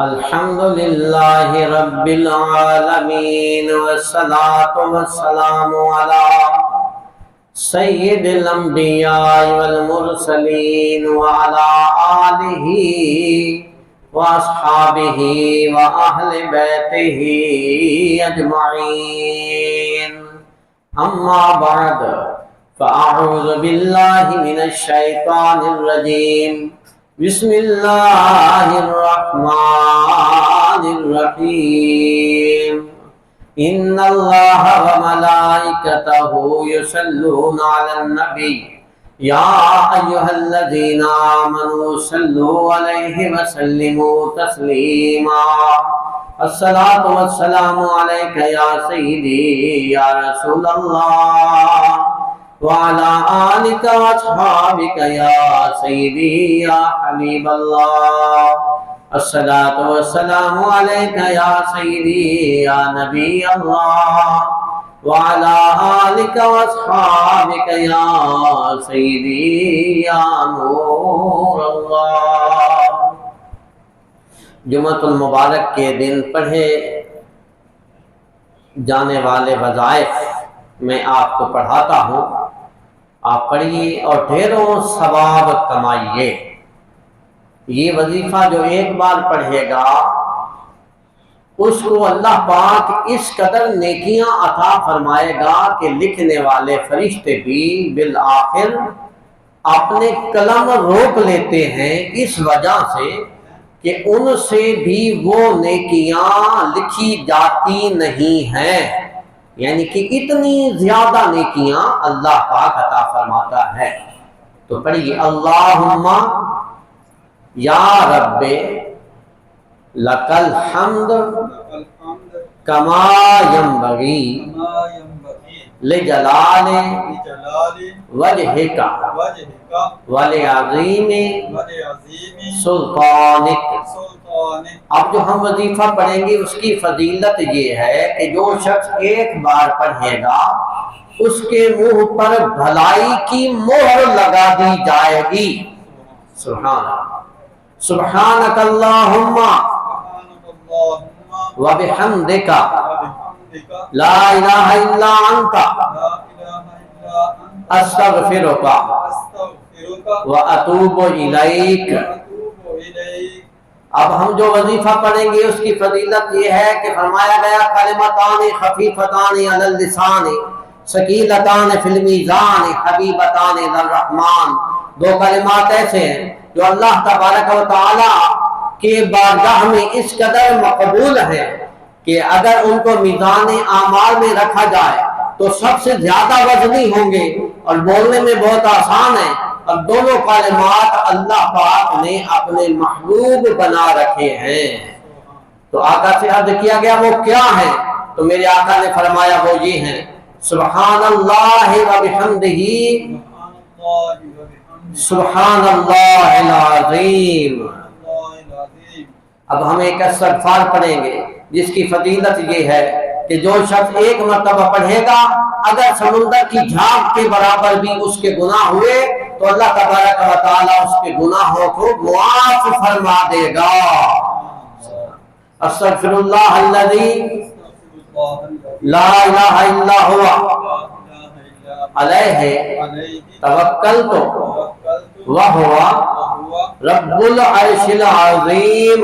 الحمد للہ رب العالمین والصلاة والسلام علی سید الانبیاء والمرسلین وعلی آلہ واصحابہ واہل بیتہ اجمعین، اما بعد فاعوذ باللہ من الشیطان الرجیم، بسم اللہ الرحمن الرحیم، ان اللہ وملائکتہ یصلون علی النبی یا ایہا الذین آمنوا صلوا علیہ وسلموا تسلیما۔ الصلاۃ والسلام علیک یا سیدی یا رسول اللہ وعلى آلك وأصحابك يا سيدي يا حبيب الله، الصلاة والسلام عليك يا سيدي يا نبي الله وعلى آلك وأصحابك يا سيدي يا نور الله۔ جمعۃ المبارک کے دن پڑھے جانے والے وظائف میں آپ کو پڑھاتا ہوں، آپ پڑھیے اور ڈھیروں ثواب کمائیے۔ یہ وظیفہ جو ایک بار پڑھے گا اس کو اللہ پاک اس قدر نیکیاں عطا فرمائے گا کہ لکھنے والے فرشتے بھی بالآخر اپنے قلم روک لیتے ہیں، اس وجہ سے کہ ان سے بھی وہ نیکیاں لکھی جاتی نہیں ہیں، یعنی کہ اتنی زیادہ نیکیاں اللہ پاک عطا فرماتا ہے۔ تو پڑھیے، اللہم یا رب لک الحمد کما ینبغی لجلال وجہک ولعظیم سلطانک۔ اب جو ہم وظیفہ پڑھیں گے اس کی فضیلت یہ ہے کہ جو شخص ایک بار پڑھے گا اس کے منہ پر بھلائی کی مہر لگا دی جائے گی۔ سبحانک اللہم وبحمدک لا الہ الا انت استغفرک واتوب الیک۔ اب ہم جو وظیفہ پڑھیں گے اس کی فضیلت یہ ہے کہ فرمایا گیا کلمتان خفیفتان علی اللسان ثقیلتان فی المیزان حبیبتان الی الرحمن۔ دو کلمات ایسے ہیں جو اللہ تبارک و تعالی کے بارگاہ میں اس قدر مقبول ہیں کہ اگر ان کو میزان اعمال میں رکھا جائے تو سب سے زیادہ وزنی ہوں گے اور بولنے میں بہت آسان ہے، اور دونوں کلمات اللہ پاک نے اپنے محبوب بنا رکھے ہیں۔ تو آقا سے عرض کیا گیا وہ کیا ہیں؟ تو میرے آقا نے فرمایا وہ یہ ہیں، سبحان اللہ وبحمدہ سبحان اللہ العظیم۔ اب ہم ایک استغفار پڑھیں گے جس کی فضیلت یہ ہے کہ جو شخص ایک مرتبہ پڑھے گا اگر سمندر کی جھاگ کے برابر بھی اس کے گناہ ہوئے تو اللہ تبارک و تعالی اس کے گناہوں کو معاف فرما دے گا۔ استغفر اللہ الذی لا الہ الا هو علیہ توکلت وہو رب العرش العظیم۔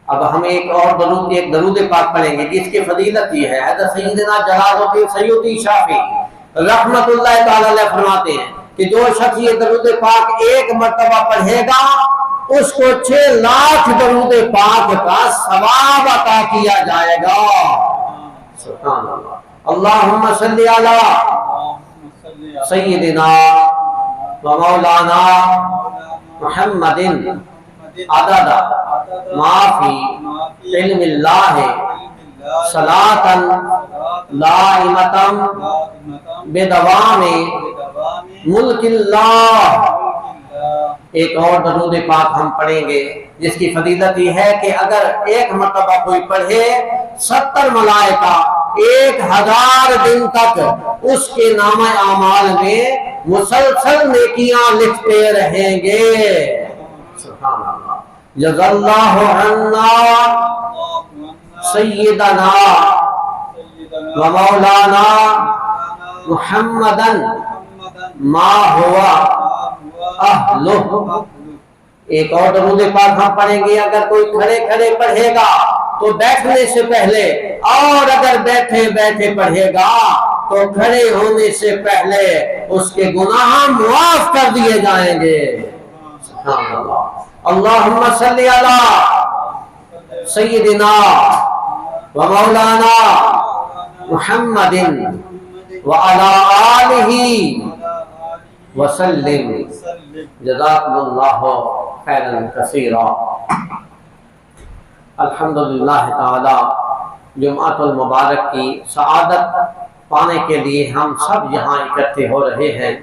اب ہم ایک درود پاک پڑھیں گے جس کی فضیلت یہ ہے، حضرت سیدنا جلال الدین سیوطی شافعی رحمت اللہ تعالی علیہ فرماتے ہیں کہ جو شخص یہ درود پاک ایک مرتبہ پڑھے گا اس کو 6 لاکھ درود پاک کا ثواب عطا کیا جائے گا۔ سبحان اللہ۔ اللہم صلی علی سیدنا و مولانا محمد عدد ما فی علم اللہ صلاۃ دائمۃ بدوام ملک اللہ۔ ایک اور درود پاک ہم پڑھیں گے جس کی فضیلت یہ ہے کہ اگر ایک مرتبہ کوئی پڑھے 70 ملائکہ 1000 دن تک اس کے نامہ اعمال میں مسلسل نیکیاں لکھتے رہیں گے۔ سبحان اللہ. جزاللہ عنا سیدنا و مولانا محمدن ما ہوا اہلہ. ایک اور درود پاک ہم پڑھیں گے. اگر کوئی کھڑے کھڑے پڑھے گا تو بیٹھنے سے پہلے، اور اگر بیٹھے بیٹھے پڑھے گا تو کھڑے ہونے سے پہلے اس کے گناہ معاف کر دیے جائیں گے. سبحان اللہ. اللہم صلی علی سیدنا و مولانا محمد وعلی آلہ وسلم. جزاکم اللہ خیرا کثیرا. الحمدللہ تعالی جمعۃ المبارک کی سعادت پانے کے لیے ہم سب یہاں اکٹھے ہو رہے ہیں.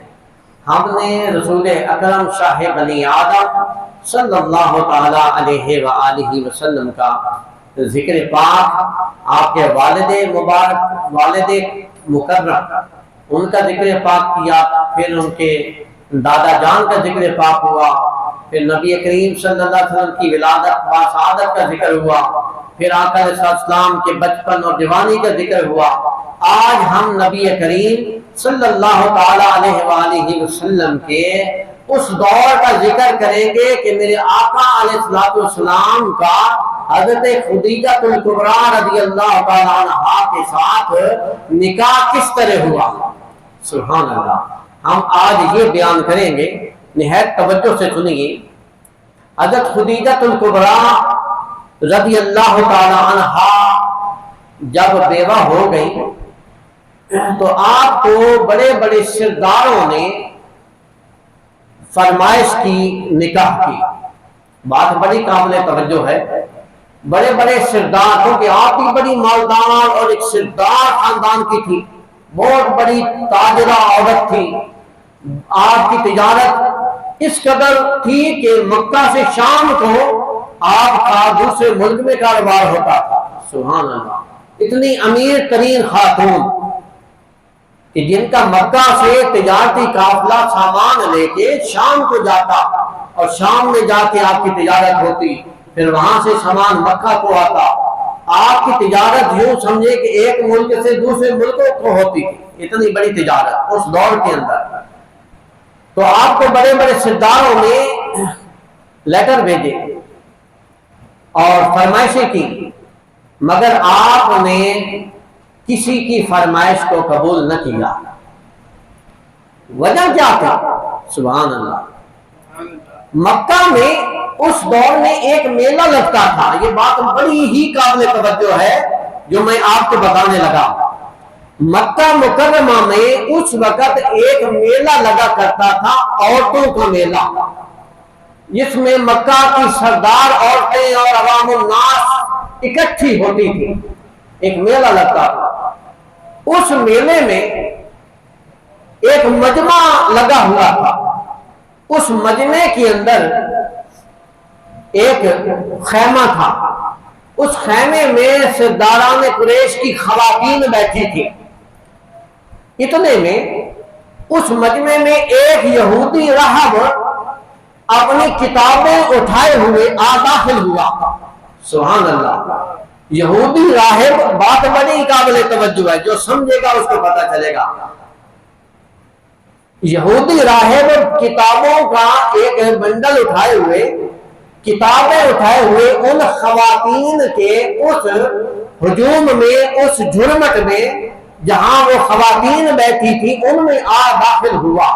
ہم نے رسول اکرم شاہ بنی آدم صلی اللہ تعالی علیہ وآلہ وسلم کا ذکر پاک، آپ کے والد مبارک، والد مکرم، ان کا ذکر پاک کیا، پھر ان کے دادا جان کا ذکر پاک ہوا، پھر نبی کریم صلی اللہ علیہ وسلم کی ولادت و سعادت کا ذکر ہوا، پھر آقا علیہ السلام کے بچپن اور جوانی کا ذکر ہوا. آج ہم نبی کریم صلی اللہ تعالی علیہ وآلہ وسلم کے اس دور کا ذکر کریں گے کہ میرے آقا علیہ السلام کا حضرت خدیجہ الکبریٰ رضی اللہ تعالی عنہا کے ساتھ نکاح کس طرح ہوا. سبحان اللہ. ہم آج یہ بیان کریں گے، نہایت توجہ سے سنیے. حضرت خدیجہ الکبریٰ رضی اللہ تعالی عنہا جب بیوہ ہو گئی تو آپ کو بڑے بڑے سرداروں نے فرمائش کی نکاح کی. بات بڑی قابل توجہ ہے. بڑے بڑے سردار، کیونکہ آپ کی بڑی مالدار اور ایک سردار خاندان کی تھی، بہت بڑی تاجرہ عورت تھی. آپ کی تجارت اس قدر تھی کہ مکہ سے شام کو آپ کا دوسرے ملک میں کاروبار ہوتا تھا. سبحان اللہ. اتنی امیر ترین خاتون کہ جن کا مکہ سے تجارتی قافلہ سامان لے کے شام کو جاتا اور شام میں جا کے آپ کی تجارت ہوتی، پھر وہاں سے سامان مکہ کو آتا. آپ کی تجارت یوں سمجھے کہ ایک ملک سے دوسرے ملکوں کو ہوتی تھی. اتنی بڑی تجارت اس دور کے اندر. تو آپ کو بڑے بڑے سرداروں نے لیٹر بھیجے اور فرمائشیں کی، مگر آپ نے کسی کی فرمائش کو قبول نہ کیا. وجہ کیا تھا؟ سبحان اللہ. مکہ میں اس دور میں ایک میلہ لگتا تھا. یہ بات بڑی ہی قابل توجہ ہے جو میں آپ کو بتانے لگا. مکہ مکرمہ میں اس وقت ایک میلہ لگا کرتا تھا، عورتوں کا میلہ، جس میں مکہ کی سردار عورتیں اور عوام الناس اکٹھی ہوتی تھی. ایک میلہ لگتا تھا. اس میلے میں ایک مجمع لگا ہوا تھا. اس مجمع کے اندر ایک خیمہ تھا. اس خیمے میں سرداران قریش کی خواتین بیٹھی تھی. اتنے میں اس مجمع میں ایک یہودی راہب اپنی کتابیں اٹھائے ہوئے داخل ہوا. سبحان اللہ. یہودی راہب، بات بڑی قابل توجہ ہے، جو سمجھے گا اس کو پتہ چلے گا. یہودی راہب کتابوں کا ایک بنڈل اٹھائے ہوئے، کتابیں اٹھائے ہوئے ان خواتین کے اس ہجوم میں، اس جھرمٹ میں جہاں وہ خواتین بیٹھی تھی، ان میں داخل ہوا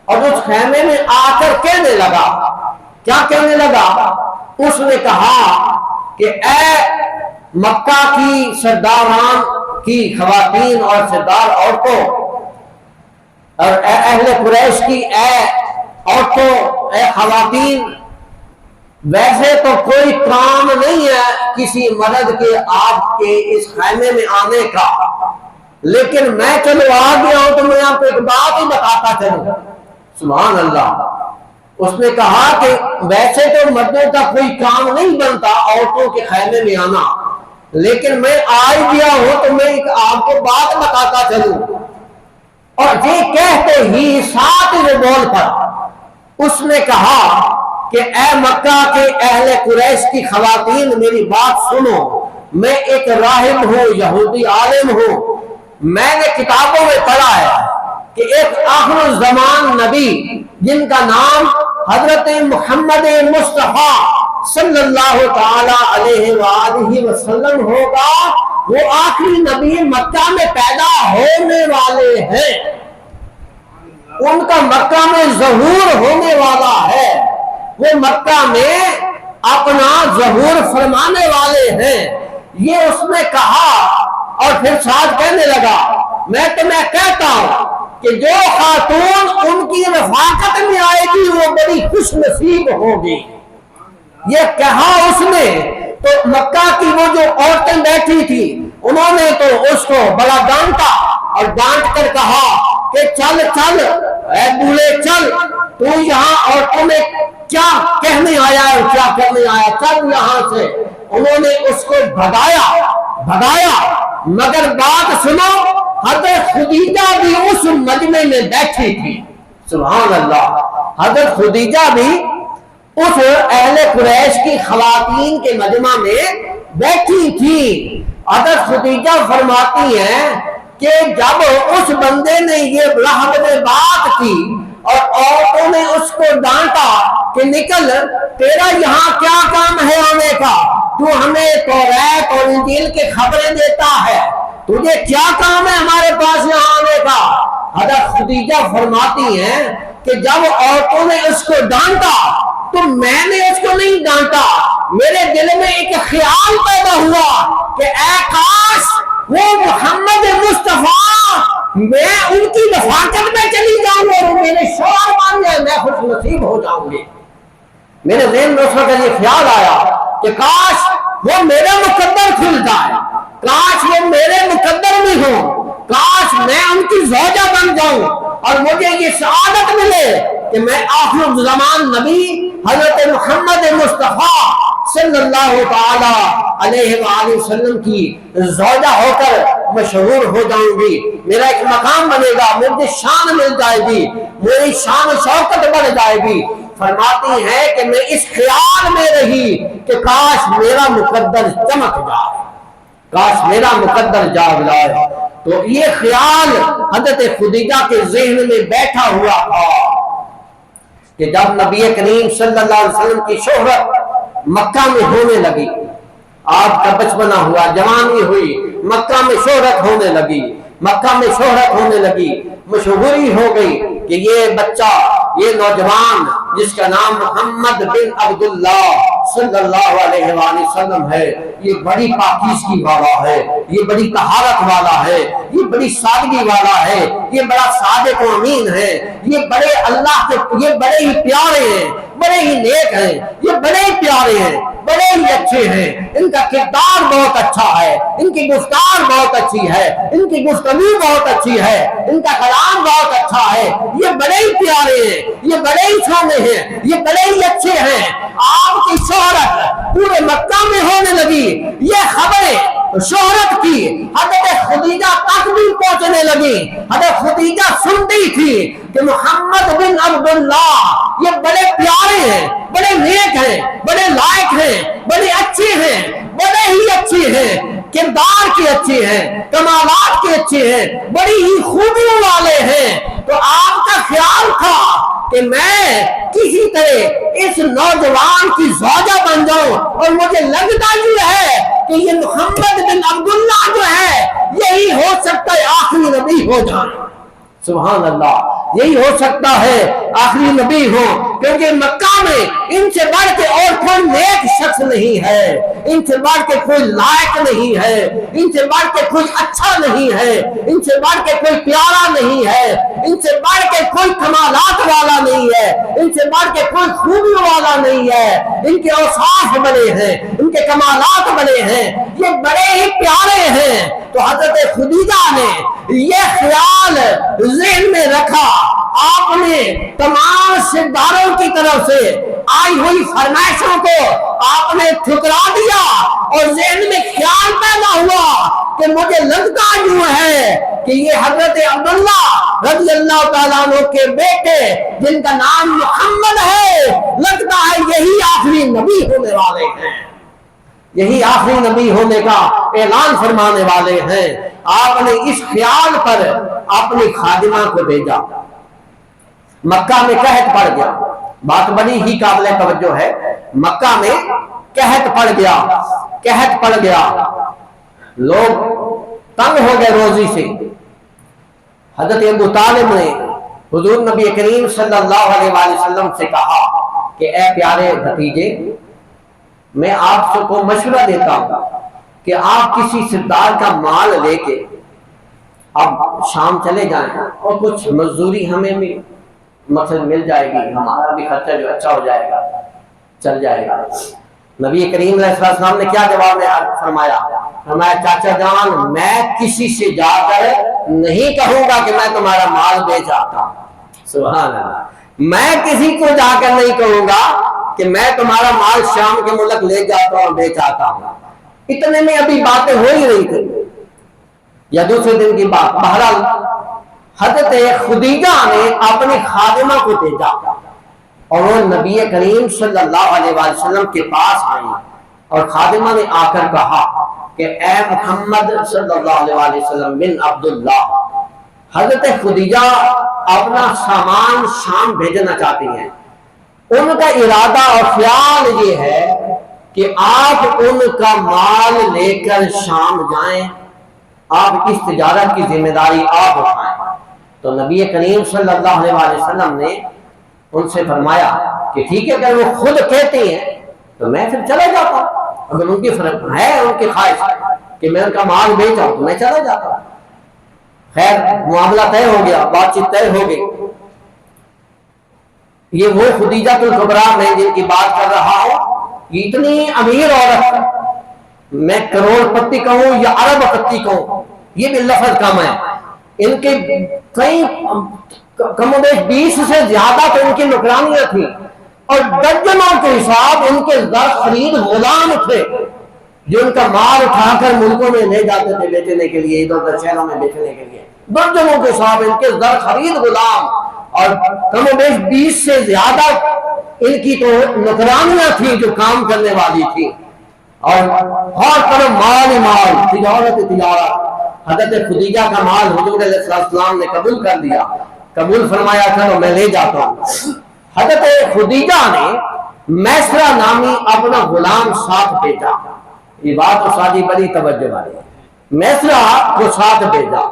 اور اس خیمے میں آ کر کہنے لگا. کیا کہنے لگا؟ اس نے کہا کہ اے مکہ کی سرداران کی خواتین اور سردار عورتوں اور اے اہل قریش کی اے عورتوں، اے خواتین، ویسے تو کوئی کام نہیں ہے کسی مرد کے آپ کے اس خیمے میں آنے کا، لیکن میں چلو آ گیا ہوں تو میں آپ کو ایک بات ہی بتاتا چلوں. سبحان اللہ. اس نے کہا کہ ویسے تو مردوں کا کوئی کام نہیں بنتا عورتوں کے خیمے میں آنا، لیکن میں آ گیا ہوں تو میں آپ کو بات بتاتا چلوں. اور یہ کہتے ہی ساتھ جو بول پر اس نے کہا کہ اے مکہ کے اہل قریش کی خواتین میری بات سنو، میں ایک راہب ہوں، یہودی عالم ہوں، میں نے کتابوں میں پڑھا ہے کہ ایک آخر الزمان نبی جن کا نام حضرت محمد مصطفیٰ صلی اللہ تعالی علیہ وآلہ وسلم ہوگا، وہ آخری نبی مکہ میں پیدا ہونے والے ہیں، ان کا مکہ میں ظہور ہونے والا ہے، وہ مکہ میں اپنا ظہور فرمانے والے ہیں۔ یہ اس نے کہا اور پھر ساتھ کہنے لگا میں تمہیں کہتا ہوں کہ جو خاتون ان کی رفاقت میں آئے گی وہ بڑی خوش نصیب ہوگی۔ یہ کہا اس نے تو مکہ کی وہ جو عورتیں بیٹھی تھی انہوں نے تو اس کو بڑا ڈانٹا اور ڈانٹ کر کہا کہ چل چل اے بولے چل، تو یہاں عورتوں میں کیا کہنے آیا ہے کیا کرنے آیا، چل یہاں سے۔ انہوں نے اس کو بھگایا، مگر بات سنو، حضرت خدیجہ بھی اس مجمع میں بیٹھی تھی۔ سبحان اللہ، حضرت خدیجہ بھی اس اہل قریش کی خواتین کے مجمع میں بیٹھی تھی۔ حضرت خدیجہ فرماتی ہیں کہ جب اس بندے نے یہ رحمت میں بات کی اور عورتوں نے اس کو ڈانٹا کہ نکل، تیرا یہاں کیا کام ہے آنے کا، تو ہمیں توریت اور انجیل کے خبریں دیتا ہے، تجھے کیا کام ہے ہمارے پاس یہاں آنے کا۔ حضرت خدیجہ فرماتی ہیں کہ جب عورتوں نے اس کو ڈانٹا تو میں نے اس کو نہیں ڈانٹا، میرے دل میں ایک خیال پیدا ہوا کہ اے کاش وہ محمد مصطفیٰ میں ان کی رفاقت میں چلی جاؤں اور میرے شوہر مان جائے، میں خوش نصیب ہو جاؤں گی۔ میرے ذہن میں اس وقت یہ خیال آیا کہ کاش وہ میرے مقدر کھل جائے، کاش وہ میرے مقدر میں ہوں، کاش میں ان کی زوجہ بن جاؤں اور مجھے یہ سعادت ملے کہ میں آخر الزمان نبی حضرت محمد مصطفیٰ صلی اللہ تعالی علیہ وآلہ وسلم کی زوجہ ہو کر مشہور ہو جاؤں گی، میرا ایک مقام بنے گا، مجھے شان مل جائے گی، میری شان و شوکت بڑھ جائے گی۔ فرماتی ہے کہ میں اس خیال میں رہی کہ کاش میرا مقدر چمک جائے، کاش میرا مقدر جاگ جائے۔ تو یہ خیال حضرت خدیجہ کے ذہن میں بیٹھا ہوا تھا کہ جب نبی کریم صلی اللہ علیہ وسلم کی شہرت مکہ میں ہونے لگی، آپ کا بچپنا ہوا، جوانی ہوئی، مکہ میں شہرت ہونے لگی، مکہ میں شہرت ہونے لگی، مشہوری ہو گئی کہ یہ بچہ، یہ نوجوان جس کا نام محمد بن عبداللہ صلی اللہ علیہ وآلہ وسلم ہے، یہ بڑی پاکیزگی والا ہے، یہ بڑی طہارت والا ہے، یہ بڑی سادگی والا ہے، یہ بڑا صادق و امین ہے، یہ بڑے اللہ کے، یہ بڑے ہی پیارے ہیں، بڑے ہی نیک ہیں، یہ بڑے ہی پیارے ہیں، بڑے ہی اچھے ہیں، ان کا کردار بہت اچھا ہے، ان کی گفتار بہت اچھی ہے، ان کی گفتگو بہت اچھی ہے، ان کا کلام بہت اچھا ہے، یہ بڑے ہی پیارے ہیں، یہ بڑے ہی سونے ہیں، یہ بڑے ہی اچھے ہیں۔ آپ کی شہرت پورے مکہ میں ہونے لگی، یہ خبریں شہرت کی حضرت خدیجہ تک بھی پہنچنے لگی۔ حضرت خدیجہ سنتی تھی کہ محمد بن عبداللہ یہ بڑے پیارے ہیں، بڑے نیک ہیں، بڑے لائق ہیں، بڑے اچھے ہیں، بڑے ہی اچھے ہیں، کردار کے اچھے ہیں، کمالات کے اچھے ہیں، بڑی ہی خوبیوں والے ہیں۔ تو آپ کا خیال تھا کہ میں کسی طرح اس نوجوان کی زوجہ بن جاؤں، اور مجھے لگتا یہ ہے کہ یہ محمد بن عبداللہ جو ہے یہی ہو سکتا ہے آخری نبی ہو جائے۔ سبحان اللہ، یہی ہو سکتا ہے آخری نبی ہو، کیونکہ مکہ میں ان سے بڑھ کے اور کوئی نیک شخص نہیں ہے، ان سے بڑھ کے کوئی لائق نہیں ہے، ان سے بڑھ کے کوئی اچھا نہیں ہے، ان سے بڑھ کے کوئی پیارا نہیں ہے، ان سے بڑھ کے کوئی کمالات والا نہیں ہے، ان سے بڑھ کے کوئی خوبیوں والا نہیں ہے، ان کے اوصاف بڑے ہیں، ان کے کمالات بڑے ہیں، یہ بڑے ہی پیارے ہیں۔ تو حضرت خدیجہ نے یہ خیال ذہن میں رکھا، آپ نے تمام سرداروں کی طرف سے آئی ہوئی فرمائشوں کو آپ نے ٹھکرا دیا، اور ذہن میں خیال پیدا ہوا کہ مجھے لگتا یوں ہے کہ یہ حضرت عبداللہ رضی اللہ تعالیٰ عنہ کے بیٹے جن کا نام محمد ہے، لگتا ہے یہی آخری نبی ہونے والے ہیں، یہی آخری نبی ہونے کا اعلان فرمانے والے ہیں۔ آپ نے اس خیال پر اپنی خادمہ کو بھیجا۔ مکہ میں قحط پڑ گیا، بات بڑی ہی قابل توجہ ہے، مکہ میں قحط پڑ گیا، لوگ تنگ ہو گئے روزی سے۔ حضرت ابو طالب نے حضور نبی کریم صلی اللہ علیہ وآلہ وسلم سے کہا کہ اے پیارے بھتیجے، میں آپ کو مشورہ دیتا ہوں کہ آپ کسی سردار کا مال لے کے اب شام چلے جائیں، اور کچھ مزدوری ہمیں بھی مقصد مل جائے گی، ہمارا بھی خرچہ جو اچھا ہو جائے گا، چل جائے گا۔ نبی کریم علیہ السلام نے کیا جواب میں فرمایا؟ فرمایا چاچا جان، میں کسی سے جا کر نہیں کہوں گا کہ میں تمہارا مال بیچ آتا ہوں۔ سبحان اللہ، میں کسی کو جا کر نہیں کہوں گا کہ میں تمہارا مال شام کے ملک لے جاتا ہوں، بیچ آتا ہوں۔ اتنے میں ابھی باتیں ہو ہی رہی تھی یا دوسرے دن کی بات، بہرحال حضرت خدیجہ نے اپنی خادمہ کو بھیجا، اور وہ نبی کریم صلی اللہ علیہ وآلہ وسلم کے پاس آئی، اور خادمہ نے آ کر کہا کہ اے محمد صلی اللہ علیہ وآلہ وسلم بن عبداللہ، حضرت خدیجہ اپنا سامان شام بھیجنا چاہتی ہیں۔ ان کا ارادہ اور خیال یہ ہے کہ آپ ان کا مال لے کر شام جائیں، آپ اس تجارت کی ذمہ داری آپ اٹھائیں۔ تو نبی کریم صلی اللہ علیہ وآلہ وسلم نے ان سے فرمایا کہ ٹھیک ہے، اگر وہ خود کہتے ہیں تو میں پھر چلا جاتا ہوں، اگر ان کی ہے ان کی خواہش کہ میں ان کا مال بیچا تو میں چلا جاتا ہوں۔ خیر معاملہ طے ہو گیا، بات چیت طے ہو گئی۔ یہ وہ خدیجہ الکبریٰ میں جن کی بات کر رہا ہوں، یہ اتنی امیر عورت، میں کروڑ پتی کہوں یا ارب پتی کہوں یہ بھی لفظ کم ہے، ان کے کئی کم و بیش 20 سے زیادہ تو ان کی نوکرانیاں تھیں، اور درجنوں کے حساب ان کے زر خرید غلام تھے جو ان کا مال اٹھا کر ملکوں میں لے جاتے تھے بیچنے کے لیے، ادھر ادھر شہروں میں بیچنے کے لیے، درجنوں کے حساب ان کے زر خرید غلام، اور کم و بیش 20 سے زیادہ ان کی تو نوکرانیاں تھیں جو کام کرنے والی تھی، اور ہر طرف مال ہی مال، تجارت۔ حضرت خدیجہ کا مال حضور علیہ السلام نے قبول کر لیا، قبول فرمایا چلو میں لے جاتا ہوں۔ حضرت خدیجہ نے میسرہ نامی اپنا غلام ساتھ بھیجا، یہ بات تو ساری بڑی توجہ والی ہے، میسرہ کو ساتھ بھیجا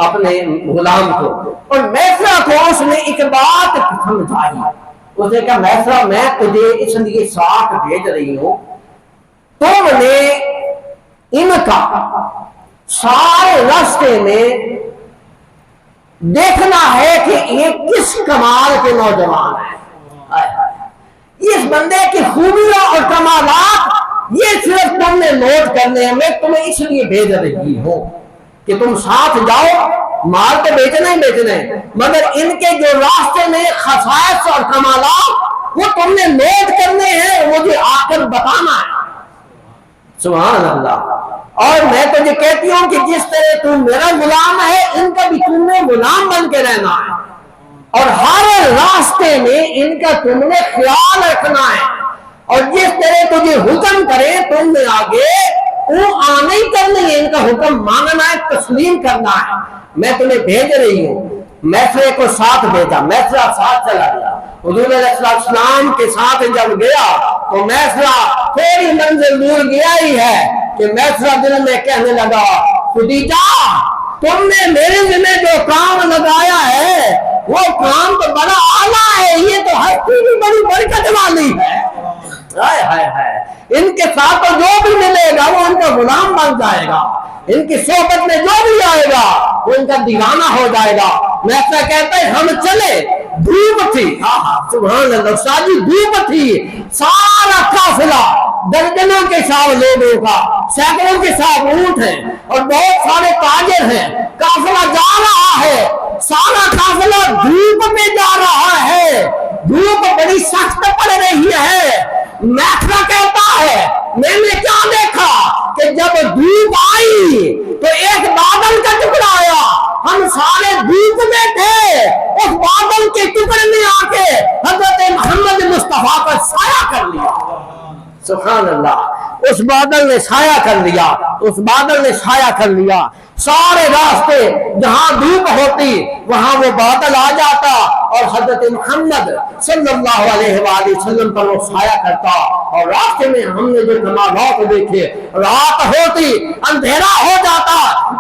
اپنے غلام کو، اور میسرہ کو اس نے ایک بات سمجھائی، اس نے کہا میسرہ میں تجھے اس لیے ساتھ بھیج رہی ہوں، تم نے ان کا سارے راستے میں دیکھنا ہے کہ یہ کس کمال کے نوجوان ہیں، اس بندے کی خوبیاں اور کمالات یہ صرف تم نے نوٹ کرنے ہیں، میں تمہیں اس لیے بھیج رہی ہوں کہ تم ساتھ جاؤ، مال تو بیچنا ہی بیچنا ہے، مگر ان کے جو راستے میں خصائص اور کمالات وہ تم نے نوٹ کرنے ہیں، مجھے آ کر بتانا ہے۔ سبحان اللہ۔ اور میں تجھے کہتی ہوں کہ جس طرح تم میرا غلام ہے، ان کا بھی تم نے غلام بن کے رہنا ہے، اور ہر راستے میں ان کا تم نے خیال رکھنا ہے، اور جس طرح تجھے حکم کرے تم نے آگے وہ آنا ہی کرنا ہے، ان کا حکم ماننا ہے، تسلیم کرنا ہے۔ میں تمہیں بھیج رہی ہوں۔ میسرے کو ساتھ بھیجا، میسرہ ساتھ چلا گیا، حضور علیہ السلام کے ساتھ جب گیا تو میسرہ تھوڑی منزل دور گیا ہی ہے کہ میسرہ دل میں کہنے لگا خدیجہ تم نے میرے ذمہ جو کام لگایا ہے وہ کام تو بڑا اعلیٰ ہے، یہ تو ہستی بھی بڑی برکت والی ہے، ان کے ساتھ تو جو بھی ملے گا وہ ان کا غلام بن جائے گا، ان کی صحبت میں جو بھی آئے گا وہ ان کا دیوانہ ہو جائے گا۔ میسرہ کہتا ہے ہم چلے، دھوپ تھی، سبحان اللہ، ساری دھوپ تھی، سارا قافلہ درجنوں کے ساتھ لوگوں کا، سینکڑوں کے ساتھ اونٹ ہیں، اور بہت سارے تاجر ہیں، قافلہ جا رہا ہے، سارا قافلہ دھوپ میں جا رہا ہے، دھوپ بڑی سخت پڑ رہی ہے۔ میسرہ کہتا ہے میں نے کیا دیکھا کہ جب دھوپ آئی تو ایک بادل کا ٹکڑا آیا، ہم سارے دھوپ میں تھے، اس بادل کے ٹکڑے نے آ کے حضرت محمد مصطفیٰ پر سایہ کر لیا۔ سبحان اللہ، اس بادل نے سایہ کر لیا، اس بادل نے سایہ کر لیا، سارے راستے جہاں دھوپ ہوتی وہاں وہ بادل آ جاتا اور حضرت محمد صلی اللہ علیہ وآلہ وسلم پر وہ سایہ کرتا، اور راستے میں ہم نے جو کمالات دیکھے، رات ہوتی اندھیرا ہو جاتا،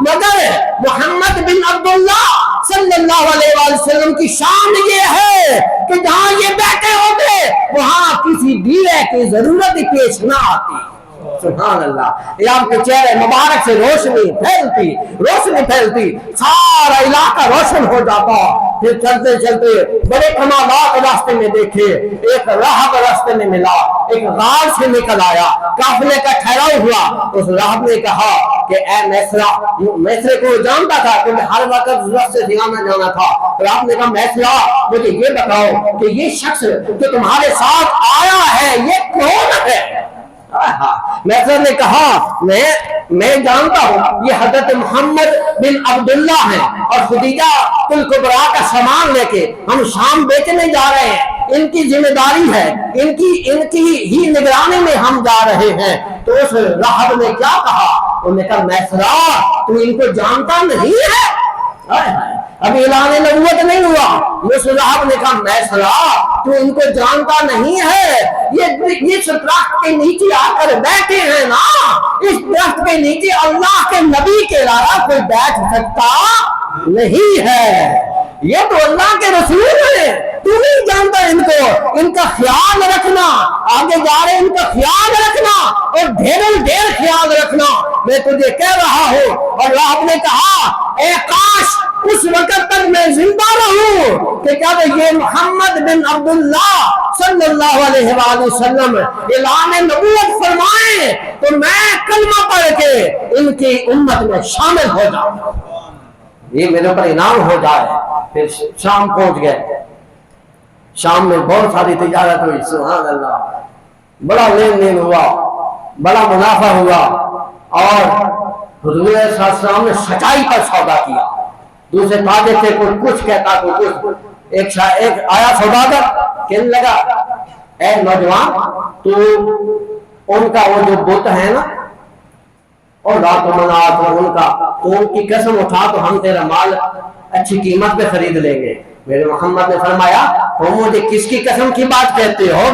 مگر محمد بن عبداللہ صلی اللہ علیہ وآلہ وسلم کی شان یہ ہے کہ جہاں یہ بیٹھے ہوتے وہاں کسی دیے کی ضرورت پیش نہ آتی۔ سبحان اللہ، یہ آپ کے چہرے مبارک سے روشنی پھیلتی، سارا علاقہ روشن ہو جاتا۔ پھر چلتے چلتے بڑے کمالات راستے میں دیکھے، ایک راہب راستے میں ملا، ایک غار سے نکل آیا، قافلے کا ٹھہراؤ ہوا، اس راہب نے کہا کہ اے میسرے کو جانتا تھا کہ میں ہر وقت راستے سے آنا جانا تھا، راہب نے کہا میسرہ مجھے یہ بتاؤ کہ یہ شخص جو تمہارے ساتھ آیا ہے یہ کون ہے؟ میسر نے کہا میں جانتا ہوں یہ حضرت محمد بن عبداللہ ہیں، اور خدیجہ کلکبرا کا سامان لے کے ہم شام بیچنے جا رہے ہیں، ان کی ذمہ داری ہے، ان کی ہی نگرانی میں ہم جا رہے ہیں۔ تو اس راہب نے کیا کہا؟ انہوں نے کہا میسرہ تو ان کو جانتا نہیں ہے؟ ابھی اعلان نبوت نہیں ہوا، اس راہب نے کہا میسرہ تو ان کو جانتا نہیں ہے، یہ اس درخت کے نیچے آ کر بیٹھے ہیں نا، اس درخت کے نیچے اللہ کے نبی کے علاوہ کوئی بیٹھ سکتا نہیں ہے، یہ تو اللہ کے رسول ہیں، تو نہیں جانتا ان کو، ان کا خیال رکھنا، آگے جا رہے ان کا خیال رکھنا اور ڈھیر خیال رکھنا، میں تجھے کہہ رہا ہوں۔ اور راہب نے کہا اے کاش اس وقت تک میں زندہ رہوں کہ جب یہ محمد بن عبداللہ صلی اللہ علیہ وآلہ وسلم اعلان نبوت فرمائیں تو میں کلمہ پڑھ کے ان کی امت میں شامل ہو جاؤں، یہ میرے پر انعام ہو جائے۔ پھر شام پہنچ گئے، شام میں بہت ساری تجارت ہوئی، سبحان اللہ، بڑا لین دین ہوا، بڑا منافع ہوا، اور حضور صلی اللہ علیہ وسلم نے سچائی پر سودا کیا۔ دوسرے تاجر تھے، کوئی کچھ کہتا کوئی کچھ، ایک آیا سوداگر کہنے لگا اے نوجوان تو ان کا وہ جو بت ہے نا اور رات و منات اور ان کا، تو ان کی قسم اٹھا تو ہم تیرا مال اچھی قیمت پہ خرید لیں گے۔ میرے محمد نے فرمایا تم مجھے کس کی قسم کی بات کہتے ہو؟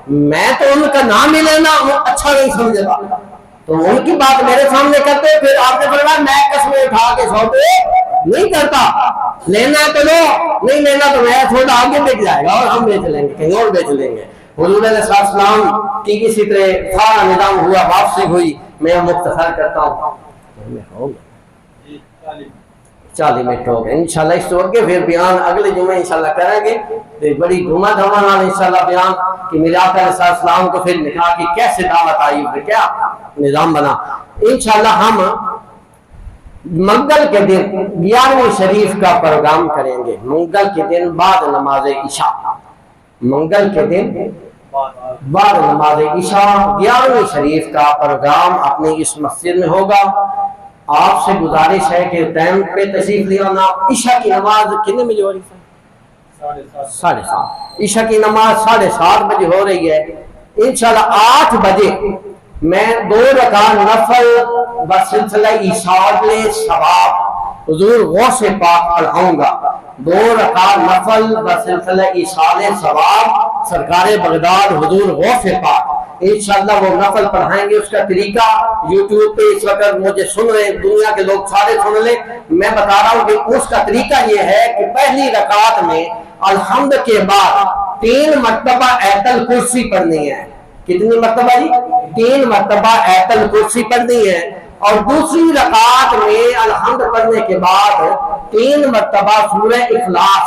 میں تو ان کا نام ہی لینا اچھا نہیں سمجھے گا، تو ان کی بات میرے سامنے کرتے۔ پھر آپ نے فرمایا میں قسمیں اٹھا کے سودے نہیں کرتا، لینا ہے تو لو، نہیں لینا تو میرا سودا آگے بک جائے گا اور ہم بیچ لیں گے، کہیں اور بیچ لیں گے۔ حضور علیہ السلام کی اسی طرح سارا نظام ہوا، واپسی ہوئی۔ میں مختصر کرتا ہوں، 40 منٹ ہو گئے، انشاءاللہ اس طور کے پھر بیان اگلے جمعے انشاءاللہ کریں گے، پھر بڑی دھوما دھما انشاءاللہ بیان کہ میرے آقا علیہ السلام کو پھر نکاح کی کیسے دعوت آئی، پھر کیا نظام بنا۔ انشاءاللہ ہم منگل کے دن 11ویں شریف کا پروگرام کریں گے، منگل کے دن بعد نماز عشاء، منگل کے دن بعد نماز عشاء 11ویں شریف کا پروگرام اپنی اس مسجد میں ہوگا۔ آپ سے گزارش ہے کہ ٹائم پہ تشریف لے آنا۔ عشاء کی نماز کتنے بجے ہو رہی ہے؟ 7:30۔ عشاء کی نماز 7:30 بجے ہو رہی ہے۔ انشاءاللہ 8 بجے میں 2 رکعت نفل بسلسلہ ایصال ثواب حضور غوث پاک پڑھاؤں گا، 2 رکعت نفل بسلسلہ ایصال ثواب سرکار بغداد حضور غوث پاک انشاءاللہ وہ نفل پڑھائیں گے۔ اس کا طریقہ یوٹیوب پہ اس وقت مجھے سن رہے ہیں، دنیا کے لوگ سارے سن لیں، میں بتا رہا ہوں کہ اس کا طریقہ یہ ہے کہ پہلی رکعت میں الحمد کے بعد 3 مرتبہ آیت الکرسی پڑھنی ہے۔ کتنی مرتبہ جی؟ 3 مرتبہ آیت الکرسی پڑھنی ہے، اور دوسری رکعت میں الحمد پڑھنے کے بعد 3 مرتبہ سورہ اخلاص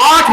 8